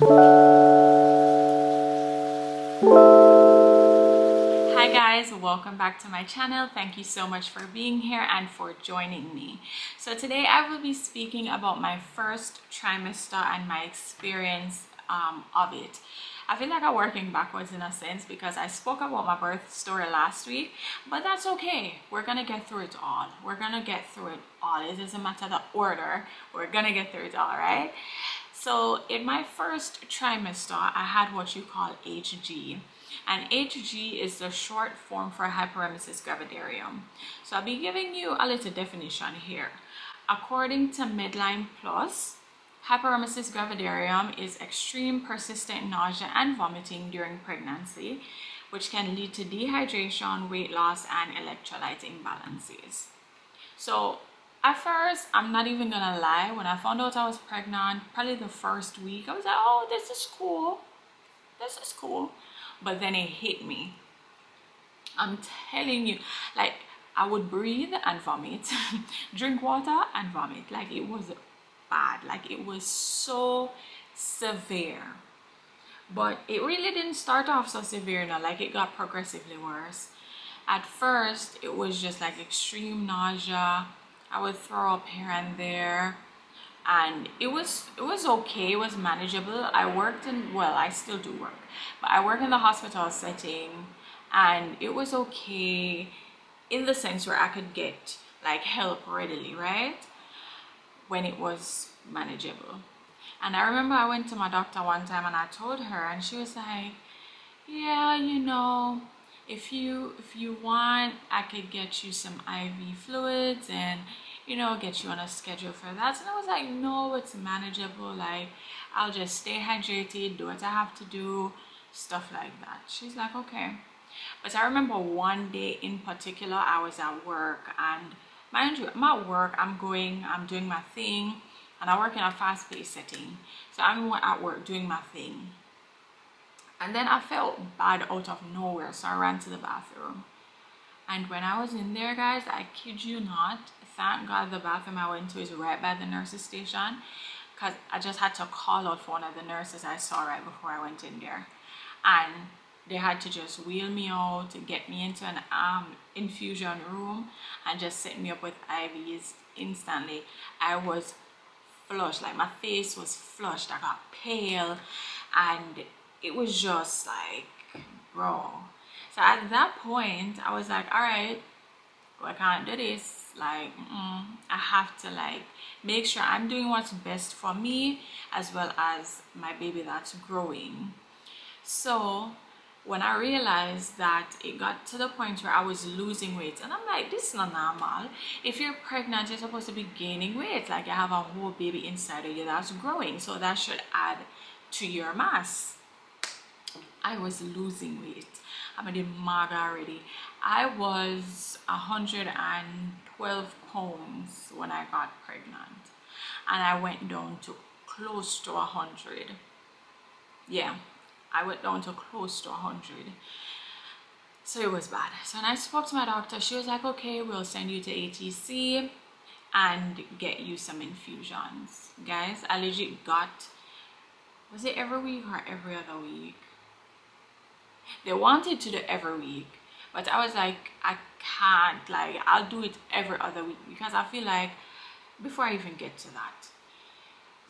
Hi guys, welcome back to my channel. Thank you so much for being here and for joining me. So today I will be speaking about my first trimester and my experience of it. I feel like I'm working backwards in a sense because I spoke about my birth story last week, but that's okay. We're gonna get through it all. We're gonna get through it all. It doesn't matter the order. We're gonna get through it all, right? So in my first trimester, I had what you call HG. And HG is the short form for Hyperemesis Gravidarium. So I'll be giving you a little definition here. According to Medline Plus, Hyperemesis gravidarium is extreme persistent nausea and vomiting during pregnancy, which can lead to dehydration, weight loss, and electrolyte imbalances. So at first, I'm not even gonna lie, when I found out I was pregnant, probably the first week, I was like, oh, this is cool. This is cool. But then it hit me. I'm telling you, like, I would breathe and vomit, drink water and vomit. Like, it was bad. Like, it was so severe. But it really didn't start off so severe now. Like, it got progressively worse. At first, it was just like extreme nausea. I would throw up here and there. And it was okay. It was manageable. I worked in, well, I still do work, but I work in the hospital setting, and it was okay in the sense where I could get like help readily, right, when it was manageable. And I remember I went to my doctor one time and I told her, and she was like, yeah, if you want, I could get you some IV fluids and get you on a schedule for that. And I was like, no, it's manageable. Like, I'll just stay hydrated, do what I have to do, stuff like that. She's like, okay. But I remember one day in particular, I was at work, and mind you, I'm at work, I'm doing my thing, and I work in a fast-paced setting. So I'm at work doing my thing. And then I felt bad out of nowhere, so I ran to the bathroom. And when I was in there, guys, I kid you not, thank God the bathroom I went to is right by the nurse's station, because I just had to call out for one of the nurses I saw right before I went in there. And they had to just wheel me out, get me into an infusion room, and just set me up with IVs instantly. I was flushed, like my face was flushed. I got pale, and it was just like, bro. So at that point, I was like, all right, I can't do this. Like, I have to like make sure I'm doing what's best for me as well as my baby that's growing. So when I realized that it got to the point where I was losing weight, and I'm like, this is not normal. If you're pregnant, you're supposed to be gaining weight. Like, you have a whole baby inside of you that's growing, so that should add to your mass. I was losing weight. I'm a maga already. I was 112 pounds when I got pregnant, and I went down to close to 100. Yeah, I went down to close to 100. So it was bad. So when I spoke to my doctor, she was like, okay, we'll send you to ATC and get you some infusions. Guys, I legit got, was it every week or every other week? They wanted to do every week, but I was like, I can't. Like, I'll do it every other week, because I feel like before I even get to that,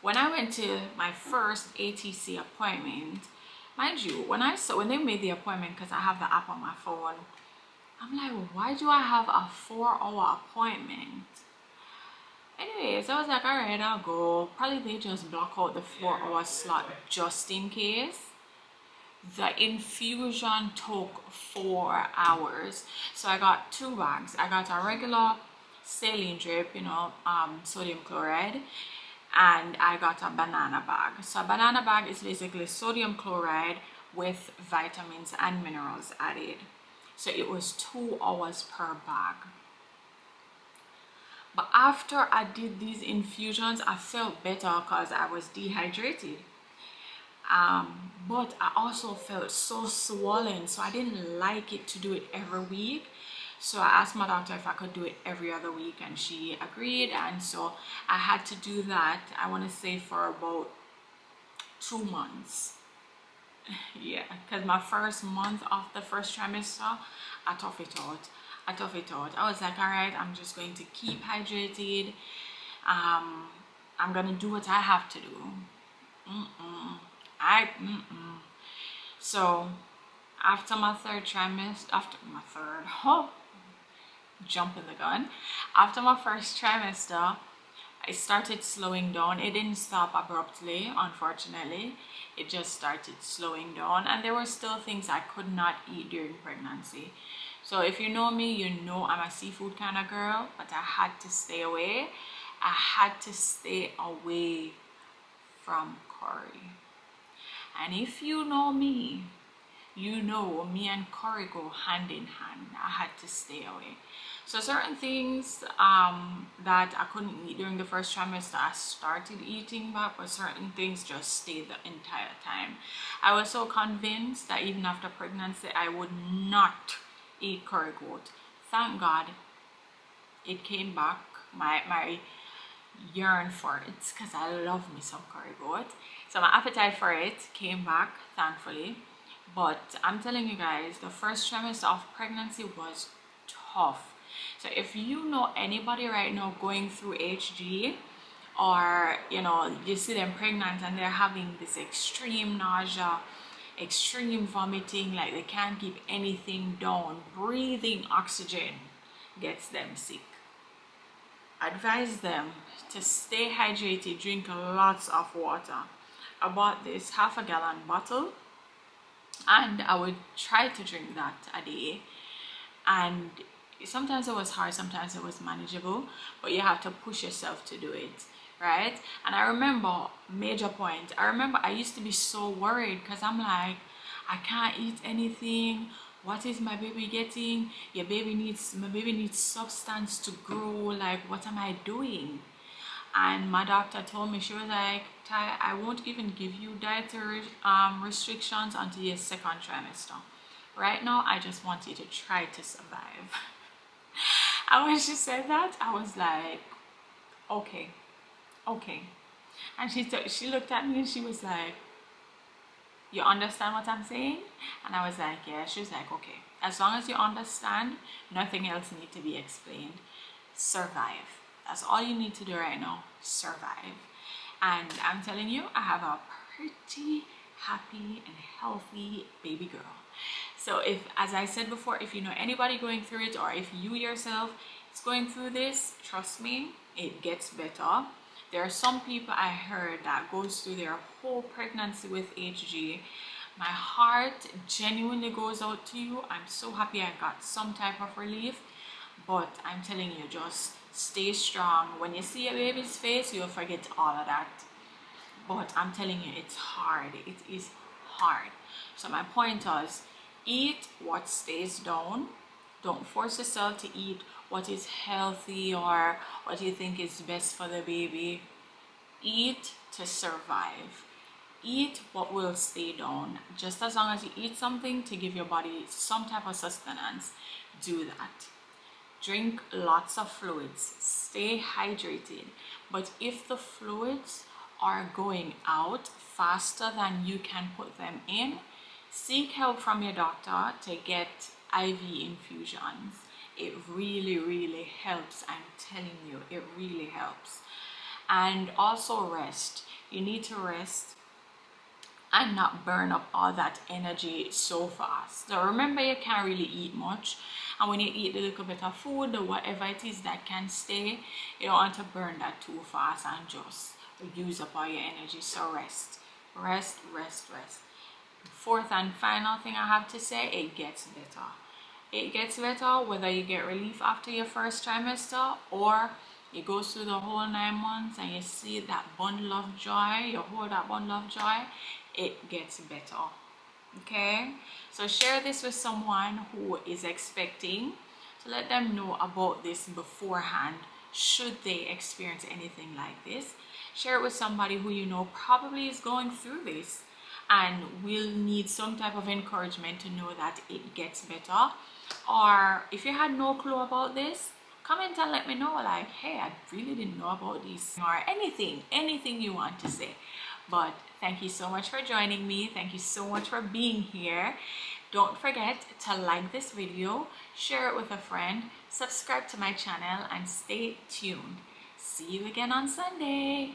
when I went to my first ATC appointment, mind you, when they made the appointment, because I have the app on my phone, I'm like, why do I have a 4-hour appointment? Anyways, I was like, all right, I'll go. Probably they just block out the 4-hour slot just in case. The infusion took 4 hours, so I got 2 bags. I got a regular saline drip, sodium chloride, and I got a banana bag. So a banana bag is basically sodium chloride with vitamins and minerals added. So it was 2 hours per bag. But after I did these infusions, I felt better because I was dehydrated. But I also felt so swollen, so I didn't like it to do it every week. So I asked my doctor if I could do it every other week, and she agreed, and so I had to do that. I want to say for about 2 months. Yeah, because my first month of the first trimester, I tough it out. I was like, all right, I'm just going to keep hydrated. I'm gonna do what I have to do. So after my third trimester, jumping the gun. After my first trimester, I started slowing down. It didn't stop abruptly, unfortunately. It just started slowing down, and there were still things I could not eat during pregnancy. So if you know me, you know I'm a seafood kind of girl, but I had to stay away. I had to stay away from curry. And if you know me, you know me and curry go hand in hand. I had to stay away. So certain things that I couldn't eat during the first trimester, I started eating back, but certain things just stayed the entire time. I was so convinced that even after pregnancy, I would not eat curry goat. Thank God it came back. My yearn for it, because I love me some curry goat. So my appetite for it came back, thankfully. But I'm telling you guys, the first trimester of pregnancy was tough. So if you know anybody right now going through HG, or you know, you see them pregnant and they're having this extreme nausea, extreme vomiting, like they can't keep anything down, breathing oxygen gets them sick. Advise them to stay hydrated, drink lots of water. I bought this 1/2 gallon bottle, and I would try to drink that a day, and sometimes it was hard, sometimes it was manageable, but you have to push yourself to do it, right? And I remember, major point, I remember I used to be so worried, because I'm like, I can't eat anything. What is my baby getting? My baby needs substance to grow. Like, what am I doing? And my doctor told me, she was like, Ty, I won't even give you dietary restrictions until your second trimester. Right now, I just want you to try to survive. And when she said that, I was like, okay. And she looked at me and she was like, you understand what I'm saying? And I was like, yeah. She was like, okay, as long as you understand, nothing else needs to be explained. Survive. That's all you need to do right now. Survive. And I'm telling you, I have a pretty happy and healthy baby girl. So if, as I said before, if you know anybody going through it, or if you yourself is going through this, trust me, it gets better. There are some people I heard that goes through their whole pregnancy with HG. My heart genuinely goes out to you. I'm so happy I got some type of relief. But I'm telling you, just stay strong. When you see a baby's face, you'll forget all of that. But I'm telling you, it's hard. It is hard. So my point is, eat what stays down. Don't force yourself to eat what is healthy or what you think is best for the baby. Eat to survive. Eat what will stay down. Just as long as you eat something to give your body some type of sustenance, do that. Drink lots of fluids. Stay hydrated. But if the fluids are going out faster than you can put them in, seek help from your doctor to get IV infusions. It really helps. I'm telling you, it really helps. And also rest. You need to rest and not burn up all that energy so fast. So remember, you can't really eat much, and when you eat a little bit of food or whatever it is that can stay, you don't want to burn that too fast and just use up all your energy. So rest. Fourth and final thing I have to say, it gets better. It gets better whether you get relief after your first trimester or you go through the whole 9 months and you see that bundle of joy, you hold that bundle of joy, it gets better. Okay, so share this with someone who is expecting, to let them know about this beforehand should they experience anything like this. Share it with somebody who you know probably is going through this and will need some type of encouragement to know that it gets better. Or if you had no clue about this, comment and let me know, like, hey, I really didn't know about this, or anything you want to say. But thank you so much for joining me. Thank you so much for being here. Don't forget to like this video, share it with a friend, subscribe to my channel, and stay tuned. See you again on Sunday.